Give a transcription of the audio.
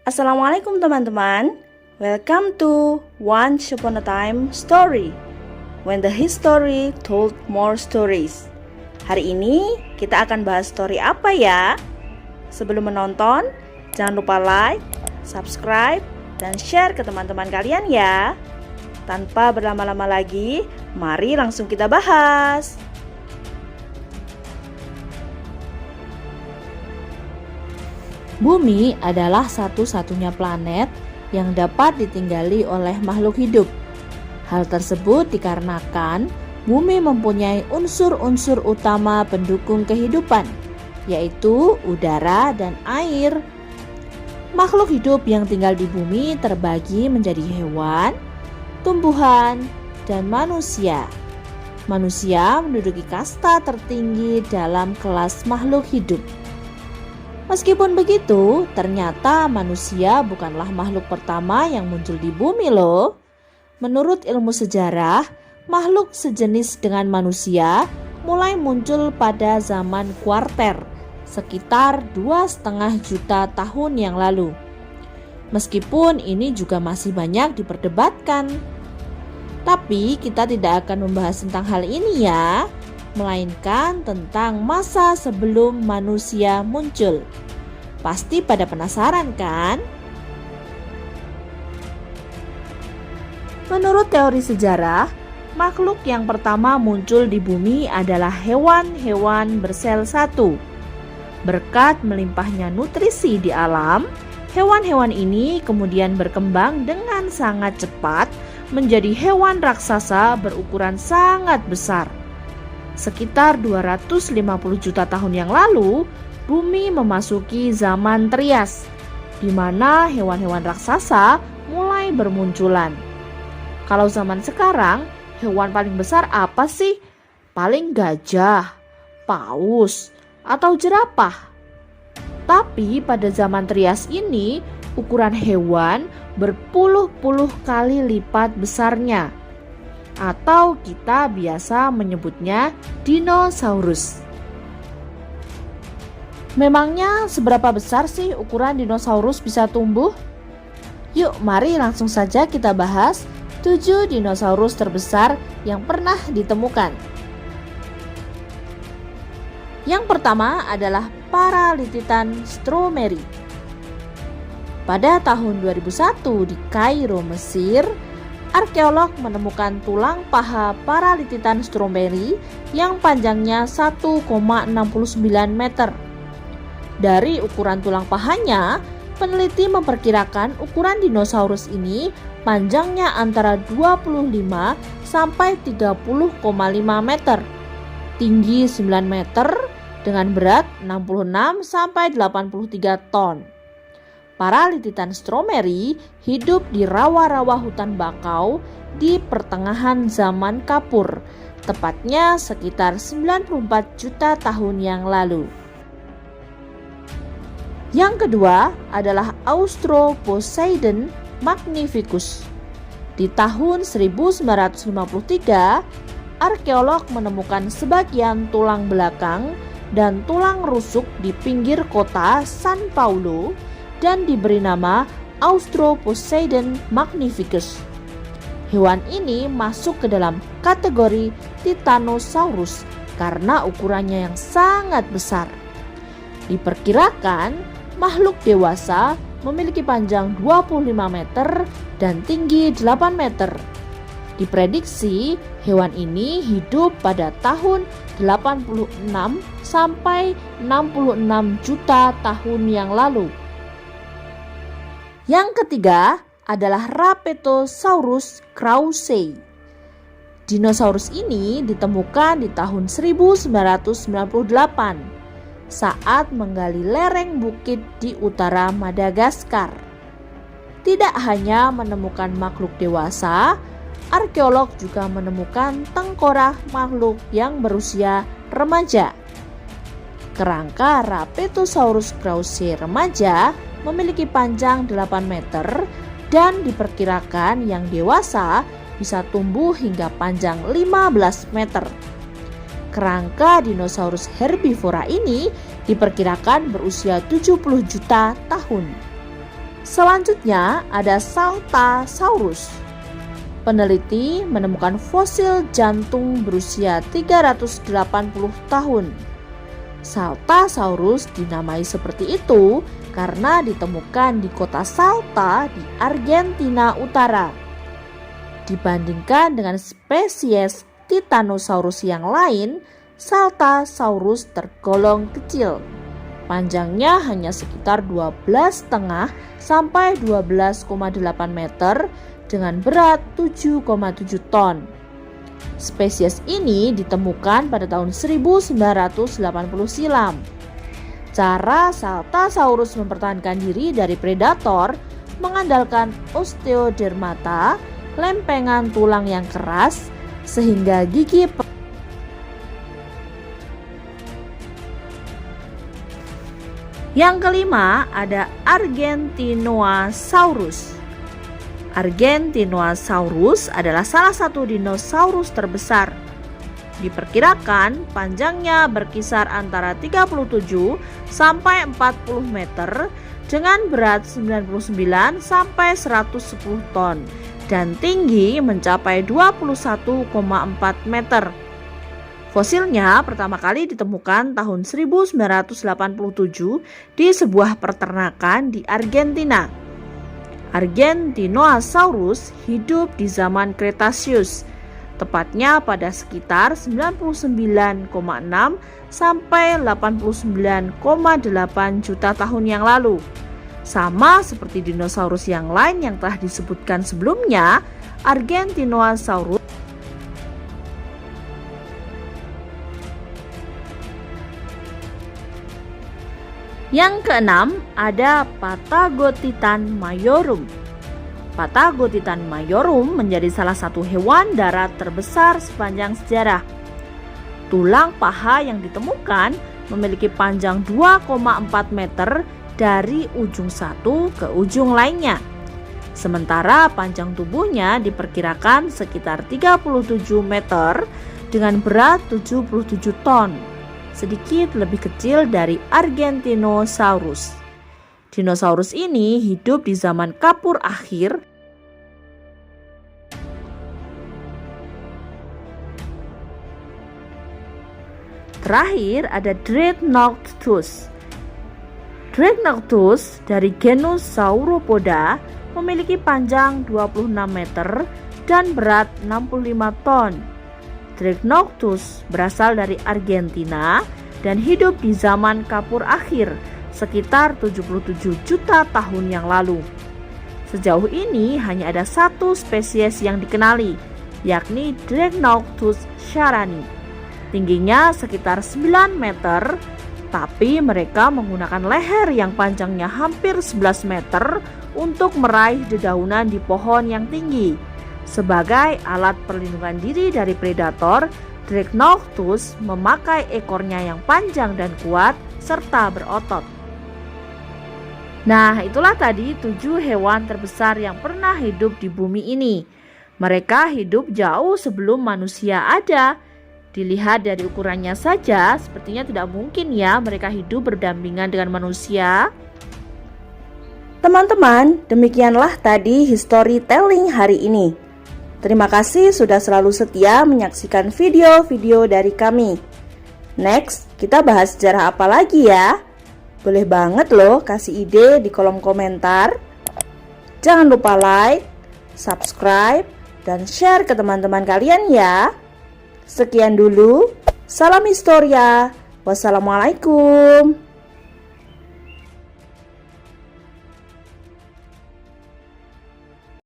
Assalamualaikum teman-teman. Welcome to Once Upon a Time Story, when the history told more stories. Hari ini kita akan bahas story apa ya? Sebelum menonton, jangan lupa like, subscribe, dan share ke teman-teman kalian ya. Tanpa berlama-lama lagi, mari langsung kita bahas. Bumi adalah satu-satunya planet yang dapat ditinggali oleh makhluk hidup. Hal tersebut dikarenakan bumi mempunyai unsur-unsur utama pendukung kehidupan, yaitu udara dan air. Makhluk hidup yang tinggal di bumi terbagi menjadi hewan, tumbuhan, dan manusia. Manusia menduduki kasta tertinggi dalam kelas makhluk hidup. Meskipun begitu, ternyata manusia bukanlah makhluk pertama yang muncul di bumi loh. Menurut ilmu sejarah, makhluk sejenis dengan manusia mulai muncul pada zaman kuarter, sekitar 2,5 juta tahun yang lalu. Meskipun ini juga masih banyak diperdebatkan. Tapi kita tidak akan membahas tentang hal ini ya, melainkan tentang masa sebelum manusia muncul. Pasti pada penasaran kan? Menurut teori sejarah, makhluk yang pertama muncul di bumi adalah hewan-hewan bersel satu. Berkat melimpahnya nutrisi di alam, hewan-hewan ini kemudian berkembang dengan sangat cepat menjadi hewan raksasa berukuran sangat besar. Sekitar 250 juta tahun yang lalu, bumi memasuki zaman Trias, di mana hewan-hewan raksasa mulai bermunculan. Kalau zaman sekarang, hewan paling besar apa sih? Paling gajah, paus, atau jerapah. Tapi pada zaman Trias ini, ukuran hewan berpuluh-puluh kali lipat besarnya, atau kita biasa menyebutnya dinosaurus. Memangnya seberapa besar sih ukuran dinosaurus bisa tumbuh? Yuk mari langsung saja kita bahas 7 dinosaurus terbesar yang pernah ditemukan. Yang pertama adalah Paralititan Stromeri. Pada tahun 2001 di Kairo, Mesir, arkeolog menemukan tulang paha Paralititan Stromeri yang panjangnya 1,69 meter. Dari ukuran tulang pahanya, peneliti memperkirakan ukuran dinosaurus ini panjangnya antara 25 sampai 30,5 meter, tinggi 9 meter dengan berat 66 sampai 83 ton. Paralititan Stromeri hidup di rawa-rawa hutan bakau di pertengahan zaman Kapur, tepatnya sekitar 94 juta tahun yang lalu. Yang kedua adalah Austroposeidon magnificus. Di tahun 1953, arkeolog menemukan sebagian tulang belakang dan tulang rusuk di pinggir kota San Paulo dan diberi nama Austroposeidon magnificus. Hewan ini masuk ke dalam kategori Titanosaurus karena ukurannya yang sangat besar. Diperkirakan makhluk dewasa memiliki panjang 25 meter dan tinggi 8 meter. Diprediksi hewan ini hidup pada tahun 86 sampai 66 juta tahun yang lalu. Yang ketiga adalah Rapetosaurus kraussei. Dinosaurus ini ditemukan di tahun 1998 saat menggali lereng bukit di utara Madagaskar. Tidak hanya menemukan makhluk dewasa, arkeolog juga menemukan tengkorak makhluk yang berusia remaja. Kerangka Rapetosaurus kraussei remaja memiliki panjang 8 meter dan diperkirakan yang dewasa bisa tumbuh hingga panjang 15 meter. Kerangka dinosaurus herbivora ini diperkirakan berusia 70 juta tahun. Selanjutnya ada Saltasaurus. Peneliti menemukan fosil jantung berusia 380 tahun. Saltasaurus dinamai seperti itu karena ditemukan di kota Salta di Argentina Utara. Dibandingkan dengan spesies Titanosaurus yang lain, Saltasaurus tergolong kecil. Panjangnya hanya sekitar 12,5 sampai 12,8 meter dengan berat 7,7 ton. Spesies ini ditemukan pada tahun 1980 silam. Cara Saltasaurus mempertahankan diri dari predator mengandalkan osteodermata, lempengan tulang yang keras, sehingga gigi Yang kelima ada Argentinosaurus. Argentinosaurus adalah salah satu dinosaurus terbesar. Diperkirakan panjangnya berkisar antara 37 sampai 40 meter dengan berat 99 sampai 110 ton dan tinggi mencapai 21,4 meter. Fosilnya pertama kali ditemukan tahun 1987 di sebuah peternakan di Argentina. Argentinosaurus hidup di zaman Kretasius, tepatnya pada sekitar 99,6 sampai 89,8 juta tahun yang lalu. Sama seperti dinosaurus yang lain yang telah disebutkan sebelumnya, Argentinosaurus Yang keenam ada Patagotitan majorum. Patagotitan majorum menjadi salah satu hewan darat terbesar sepanjang sejarah. Tulang paha yang ditemukan memiliki panjang 2,4 meter dari ujung satu ke ujung lainnya. Sementara panjang tubuhnya diperkirakan sekitar 37 meter dengan berat 77 ton. Sedikit lebih kecil dari Argentinosaurus. Dinosaurus ini hidup di zaman Kapur akhir. Terakhir ada Dreadnoughtus. Dreadnoughtus dari genus Sauropoda memiliki panjang 26 meter dan berat 65 ton. Dreadnoughtus berasal dari Argentina dan hidup di zaman Kapur akhir sekitar 77 juta tahun yang lalu. Sejauh ini hanya ada satu spesies yang dikenali, yakni Dreadnoughtus sharani. Tingginya sekitar 9 meter, tapi mereka menggunakan leher yang panjangnya hampir 11 meter untuk meraih dedaunan di pohon yang tinggi. Sebagai alat perlindungan diri dari predator, Dreadnoughtus memakai ekornya yang panjang dan kuat serta berotot. Nah, itulah tadi 7 hewan terbesar yang pernah hidup di bumi ini. Mereka hidup jauh sebelum manusia ada. Dilihat dari ukurannya saja, sepertinya tidak mungkin ya mereka hidup berdampingan dengan manusia. Teman-teman, demikianlah tadi storytelling hari ini. Terima kasih sudah selalu setia menyaksikan video-video dari kami. Next, kita bahas sejarah apa lagi ya? Boleh banget loh kasih ide di kolom komentar. Jangan lupa like, subscribe, dan share ke teman-teman kalian ya. Sekian dulu, salam historia. Wassalamualaikum.